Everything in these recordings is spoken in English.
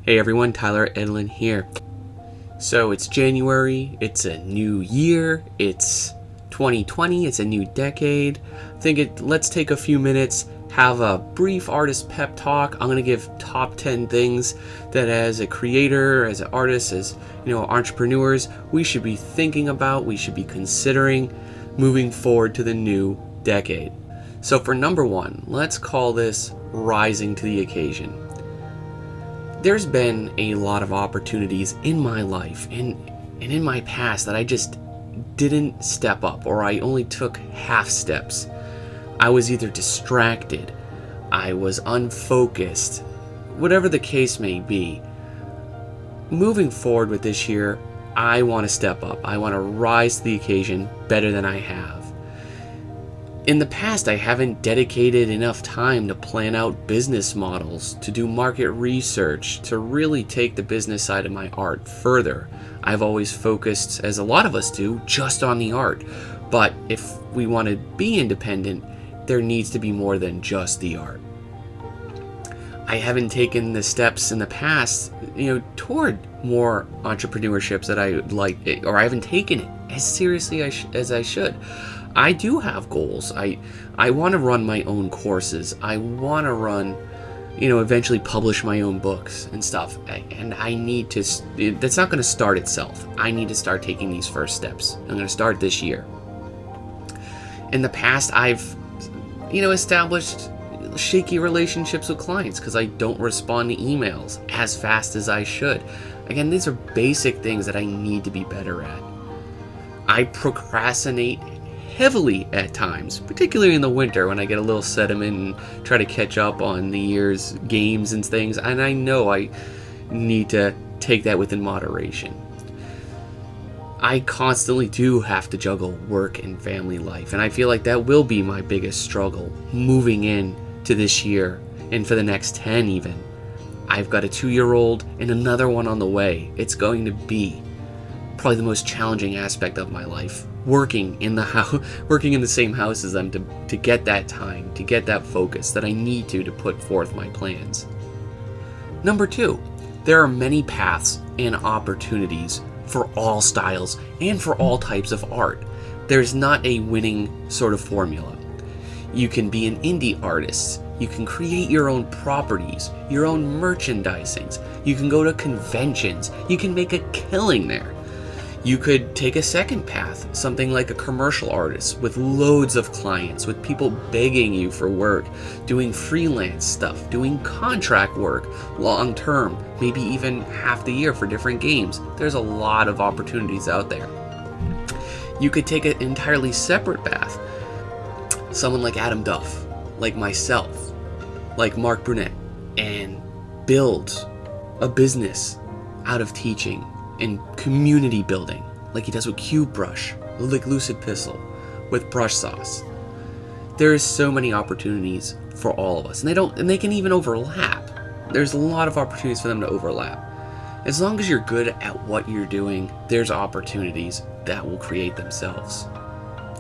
Hey everyone, Tyler Edlin here. So it's January, it's a new year, it's 2020, it's a new decade. Let's take a few minutes, have a brief artist pep talk. I'm going to give top 10 things that as a creator, as an artist, as entrepreneurs, we should be thinking about, we should be considering moving forward to the new decade. So for number one, let's call this rising to the occasion. There's been a lot of opportunities in my life and in my past that I just didn't step up, or I only took half steps. I was either distracted, I was unfocused, whatever the case may be. Moving forward with this year, I want to step up. I want to rise to the occasion better than I have. In the past, I haven't dedicated enough time to plan out business models, to do market research, to really take the business side of my art further. I've always focused, as a lot of us do, just on the art. But if we want to be independent, there needs to be more than just the art. I haven't taken the steps in the past, toward more entrepreneurships that I would like, or I haven't taken it as seriously as I should. I do have goals. I want to run my own courses. I want to run, eventually publish my own books and stuff. And I need to, that's not going to start itself. I need to start taking these first steps. I'm going to start this year. In the past, I've, established shaky relationships with clients because I don't respond to emails as fast as I should. Again, these are basic things that I need to be better at. I procrastinate heavily at times, particularly in the winter when I get a little sediment and try to catch up on the year's games and things, and I know I need to take that within moderation. I constantly do have to juggle work and family life, and I feel like that will be my biggest struggle moving in to this year and for the next 10 even. I've got a 2-year-old and another one on the way. It's going to be probably the most challenging aspect of my life, working in the same house as them to get that time, to get that focus that I need to put forth my plans. Number 2, there are many paths and opportunities for all styles and for all types of art. There's not a winning sort of formula. You can be an indie artist. You can create your own properties, your own merchandisings. You can go to conventions. You can make a killing there. You could take a second path, something like a commercial artist with loads of clients, with people begging you for work, doing freelance stuff, doing contract work, long term, maybe even half the year for different games. There's a lot of opportunities out there. You could take an entirely separate path. Someone like Adam Duff, like myself, like Mark Brunette, and build a business out of teaching and community building, like he does with Cube Brush, like Lucid Pistol, with Brush Sauce. There is so many opportunities for all of us, and they can even overlap. There's a lot of opportunities for them to overlap. As long as you're good at what you're doing, there's opportunities that will create themselves.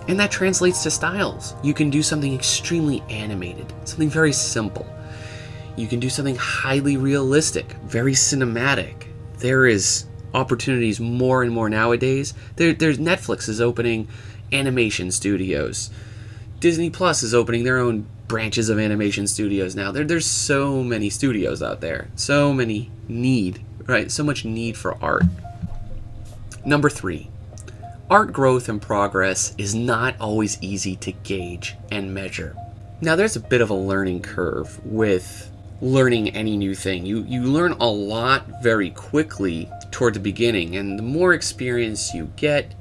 And that translates to styles. You can do something extremely animated, something very simple. You can do something highly realistic, very cinematic. There is opportunities more and more nowadays. There's Netflix is opening animation studios. Disney Plus is opening their own branches of animation studios now. There's so many studios out there. So much need for art. Number 3, art growth and progress is not always easy to gauge and measure. Now there's a bit of a learning curve with learning any new thing. You learn a lot very quickly toward the beginning, and the more experience you get,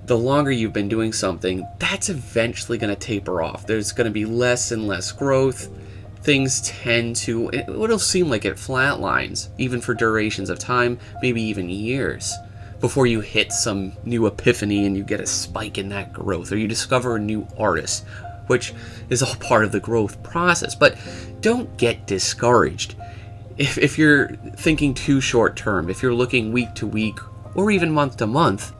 the longer you've been doing something, that's eventually going to taper off. There's going to be less and less growth. Things tend to, it'll seem like it flatlines, even for durations of time, maybe even years, before you hit some new epiphany and you get a spike in that growth, or you discover a new artist, which is all part of the growth process. But don't get discouraged. If you're thinking too short term, if you're looking week to week or even month to month,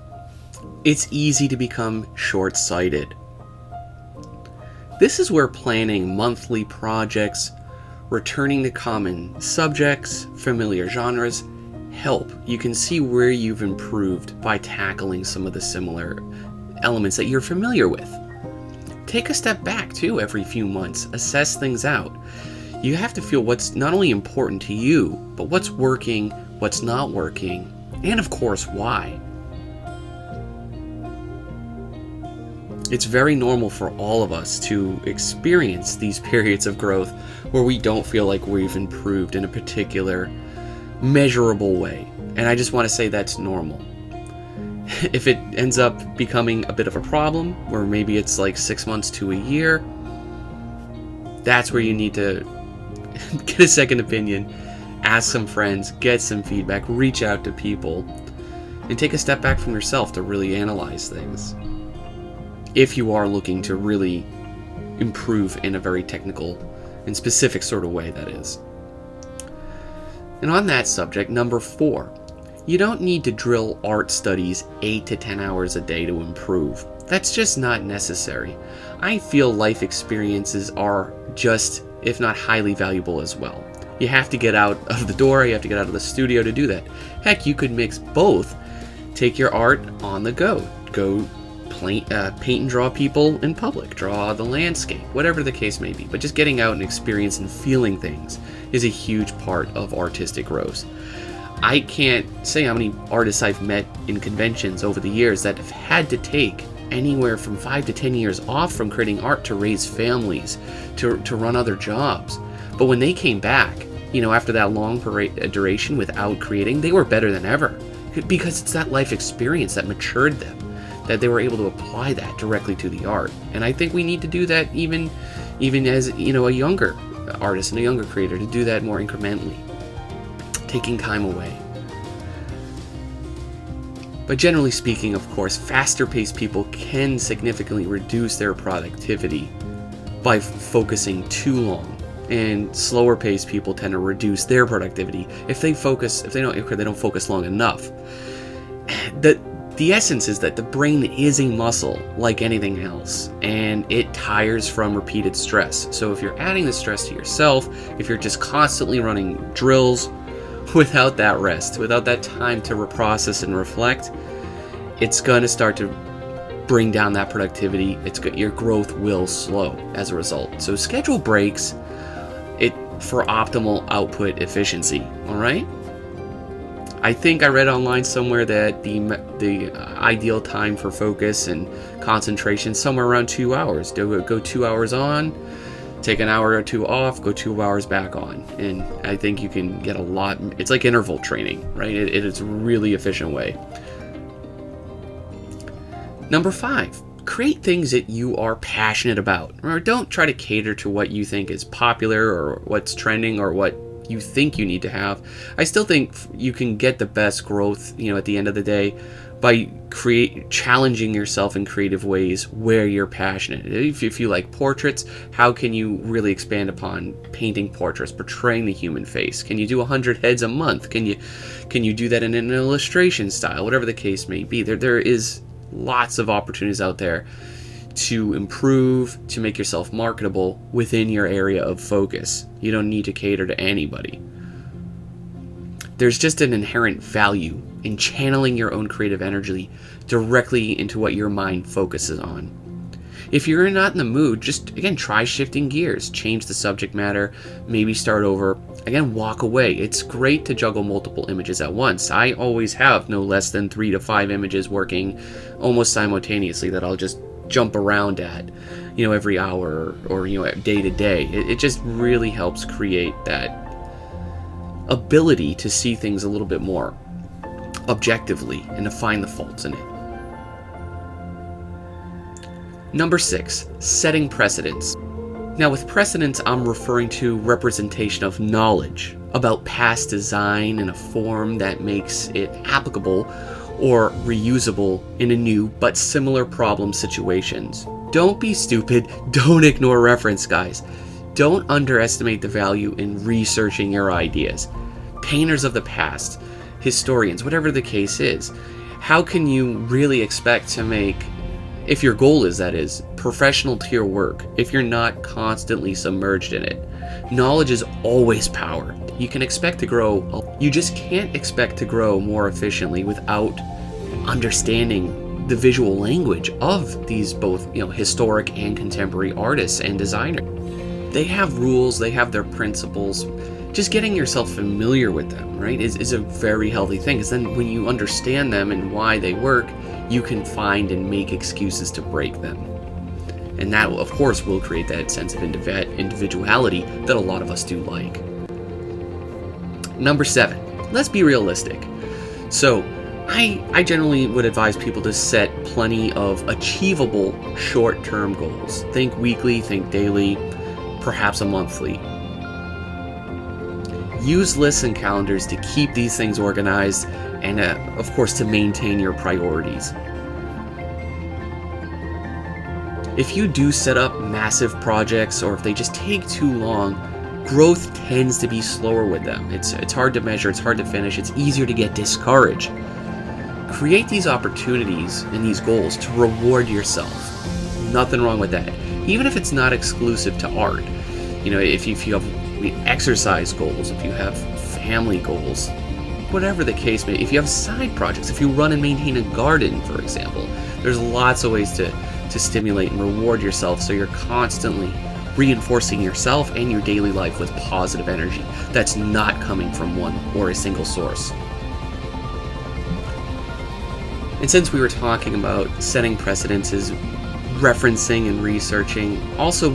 it's easy to become short-sighted. This is where planning monthly projects Returning to common subjects, familiar genres, help. You can see where you've improved by tackling some of the similar elements that you're familiar with. Take a step back too every few months. Assess things out. You have to feel what's not only important to you, but what's working, what's not working, and of course, why. It's very normal for all of us to experience these periods of growth where we don't feel like we've improved in a particular measurable way. And I just want to say that's normal. If it ends up becoming a bit of a problem, or maybe it's like 6 months to a year, that's where you need to get a second opinion, ask some friends, get some feedback, reach out to people, and take a step back from yourself to really analyze things. If you are looking to really improve in a very technical and specific sort of way, that is. And on that subject, number 4, you don't need to drill art studies 8 to 10 hours a day to improve. That's just not necessary. I feel life experiences are just, if not highly valuable as well. You have to get out of the door, you have to get out of the studio to do that. Heck, you could mix both. Take your art on the go. Go paint and draw people in public, draw the landscape, whatever the case may be. But just getting out and experience and feeling things is a huge part of artistic growth. I can't say how many artists I've met in conventions over the years that have had to take anywhere from 5 to 10 years off from creating art to raise families, to run other jobs. But when they came back, after that long duration without creating, they were better than ever. Because it's that life experience that matured them, that they were able to apply that directly to the art. And I think we need to do that even as, a younger artist and a younger creator, to do that more incrementally, taking time away. But generally speaking, of course, faster-paced people can significantly reduce their productivity by focusing too long, and slower-paced people tend to reduce their productivity if they don't focus long enough. The essence is that the brain is a muscle like anything else, and it tires from repeated stress. So if you're adding the stress to yourself, if you're just constantly running drills without that rest, without that time to reprocess and reflect, it's going to start to bring down that productivity. Your growth will slow as a result. So schedule breaks for optimal output efficiency. All right. I think I read online somewhere that the ideal time for focus and concentration is somewhere around 2 hours. Go 2 hours on, take an hour or two off, go 2 hours back on. And I think you can get a lot. It's like interval training, right? It is a really efficient way. Number 5, create things that you are passionate about. Or don't try to cater to what you think is popular or what's trending or what you think you need to have. I still think you can get the best growth, at the end of the day, by challenging yourself in creative ways where you're passionate. If you like portraits, how can you really expand upon painting portraits, portraying the human face? Can you do 100 heads a month? Can you do that in an illustration style? Whatever the case may be, there is lots of opportunities out there to improve, to make yourself marketable within your area of focus. You don't need to cater to anybody. There's just an inherent value in channeling your own creative energy directly into what your mind focuses on. If you're not in the mood, just, again, try shifting gears, change the subject matter, maybe start over. Again, walk away. It's great to juggle multiple images at once. I always have no less than 3 to 5 images working almost simultaneously that I'll just jump around at, every hour or day to day. It just really helps create that ability to see things a little bit more objectively and to find the faults in it. Number 6, setting precedents. Now with precedents, I'm referring to representation of knowledge about past design in a form that makes it applicable or reusable in a new but similar problem situations. Don't be stupid. Don't ignore reference, guys. Don't underestimate the value in researching your ideas. Painters of the past, historians, whatever the case is, how can you really expect to make, if your goal is, that is, professional to your work, if you're not constantly submerged in it? Knowledge is always power. You just can't expect to grow more efficiently without understanding the visual language of these both, historic and contemporary artists and designers. They have rules, they have their principles. Just getting yourself familiar with them, right, is a very healthy thing, because then when you understand them and why they work, you can find and make excuses to break them. And that, of course, will create that sense of individuality that a lot of us do like. Number 7, let's be realistic. So, I generally would advise people to set plenty of achievable short-term goals. Think weekly, think daily, perhaps a monthly. Use lists and calendars to keep these things organized and, of course, to maintain your priorities. If you do set up massive projects, or if they just take too long, growth tends to be slower with them. It's hard to measure, it's hard to finish, it's easier to get discouraged. Create these opportunities and these goals to reward yourself. Nothing wrong with that. Even if it's not exclusive to art. If you have exercise goals, if you have family goals, whatever the case may be, if you have side projects, if you run and maintain a garden, for example, there's lots of ways to stimulate and reward yourself, so you're constantly reinforcing yourself and your daily life with positive energy that's not coming from one or a single source. And since we were talking about setting precedents, referencing and researching, also,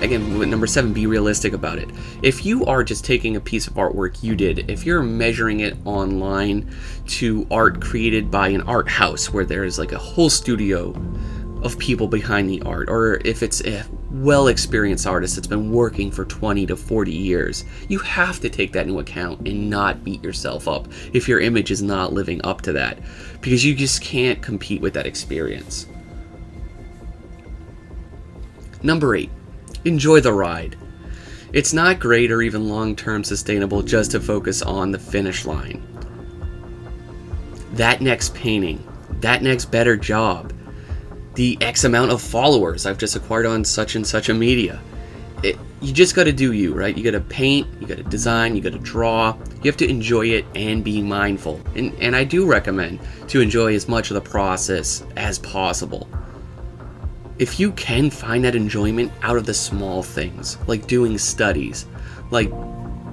again, with number 7, be realistic about it. If you are just taking a piece of artwork you did, if you're measuring it online to art created by an art house where there's like a whole studio of people behind the art, or if it's a well-experienced artist that's been working for 20 to 40 years, you have to take that into account and not beat yourself up if your image is not living up to that, because you just can't compete with that experience. Number 8, enjoy the ride. It's not great or even long-term sustainable just to focus on the finish line. That next painting, that next better job, the X amount of followers I've just acquired on such and such a media. You just got to do you, right? You got to paint, you got to design, you got to draw. You have to enjoy it and be mindful. And I do recommend to enjoy as much of the process as possible. If you can find that enjoyment out of the small things, like doing studies, like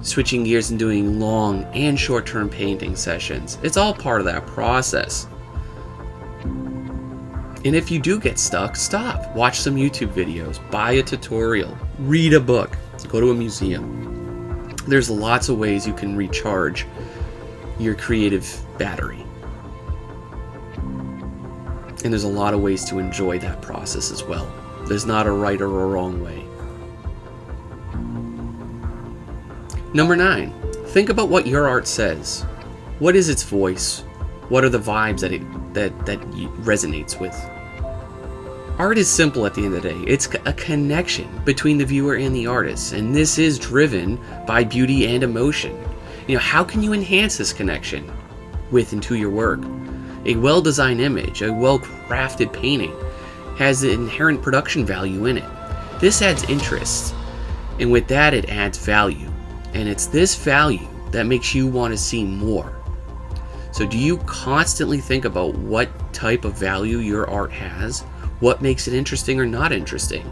switching gears and doing long and short-term painting sessions, it's all part of that process. And if you do get stuck, stop. Watch some YouTube videos, buy a tutorial, read a book, go to a museum. There's lots of ways you can recharge your creative battery. And there's a lot of ways to enjoy that process as well. There's not a right or a wrong way. Number 9, think about what your art says. What is its voice? What are the vibes that it resonates with? Art is simple at the end of the day. It's a connection between the viewer and the artist, and this is driven by beauty and emotion. How can you enhance this connection with and to your work? A well-designed image, a well-crafted painting, has the inherent production value in it. This adds interest, and with that it adds value. And it's this value that makes you want to see more. So do you constantly think about what type of value your art has? What makes it interesting or not interesting?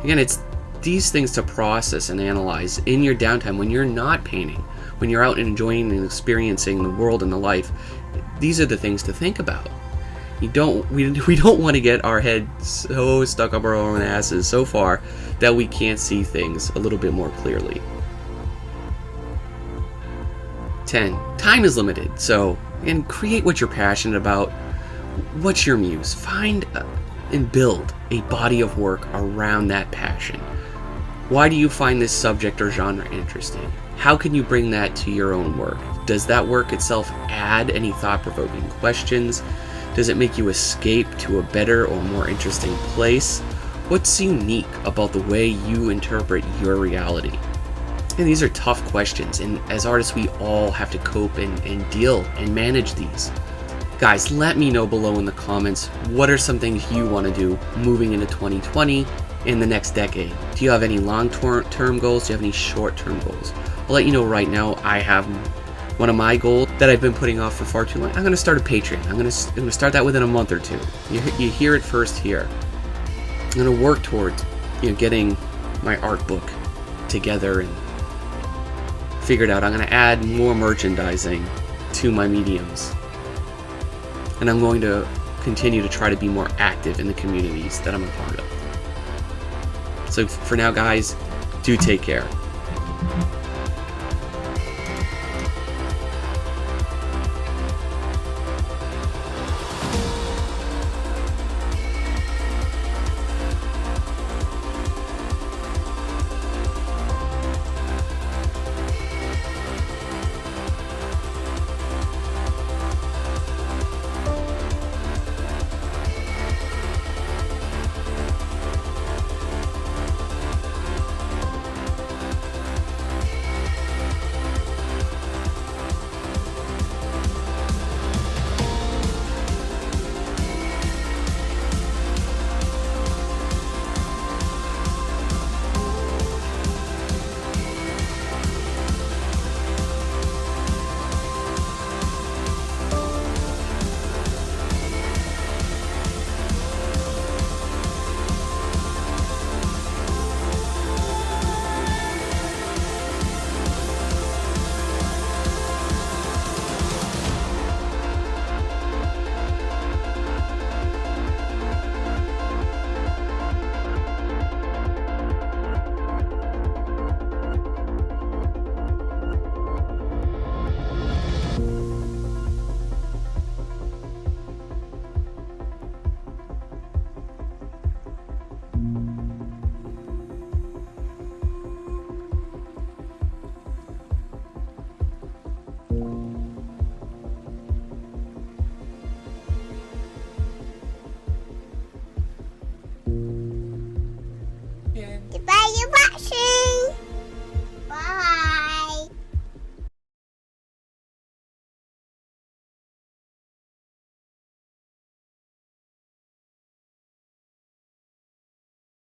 Again, it's these things to process and analyze in your downtime when you're not painting, when you're out and enjoying and experiencing the world and the life. These are the things to think about. We don't want to get our heads so stuck up our own asses so far that we can't see things a little bit more clearly. 10. Time is limited, so create what you're passionate about. What's your muse? Find and build a body of work around that passion. Why do you find this subject or genre interesting? How can you bring that to your own work? Does that work itself add any thought-provoking questions? Does it make you escape to a better or more interesting place? What's unique about the way you interpret your reality? And these are tough questions, and as artists we all have to cope and deal and manage these. Guys, let me know below in the comments what are some things you want to do moving into 2020 in the next decade? Do you have any long-term goals? Do you have any short-term goals? I'll let you know right now, I have one of my goals that I've been putting off for far too long. I'm going to start a Patreon. I'm going to start that within a month or two. You hear it first here. I'm going to work towards getting my art book together and figured out. I'm going to add more merchandising to my mediums. And I'm going to continue to try to be more active in the communities that I'm a part of. So for now, guys, do take care.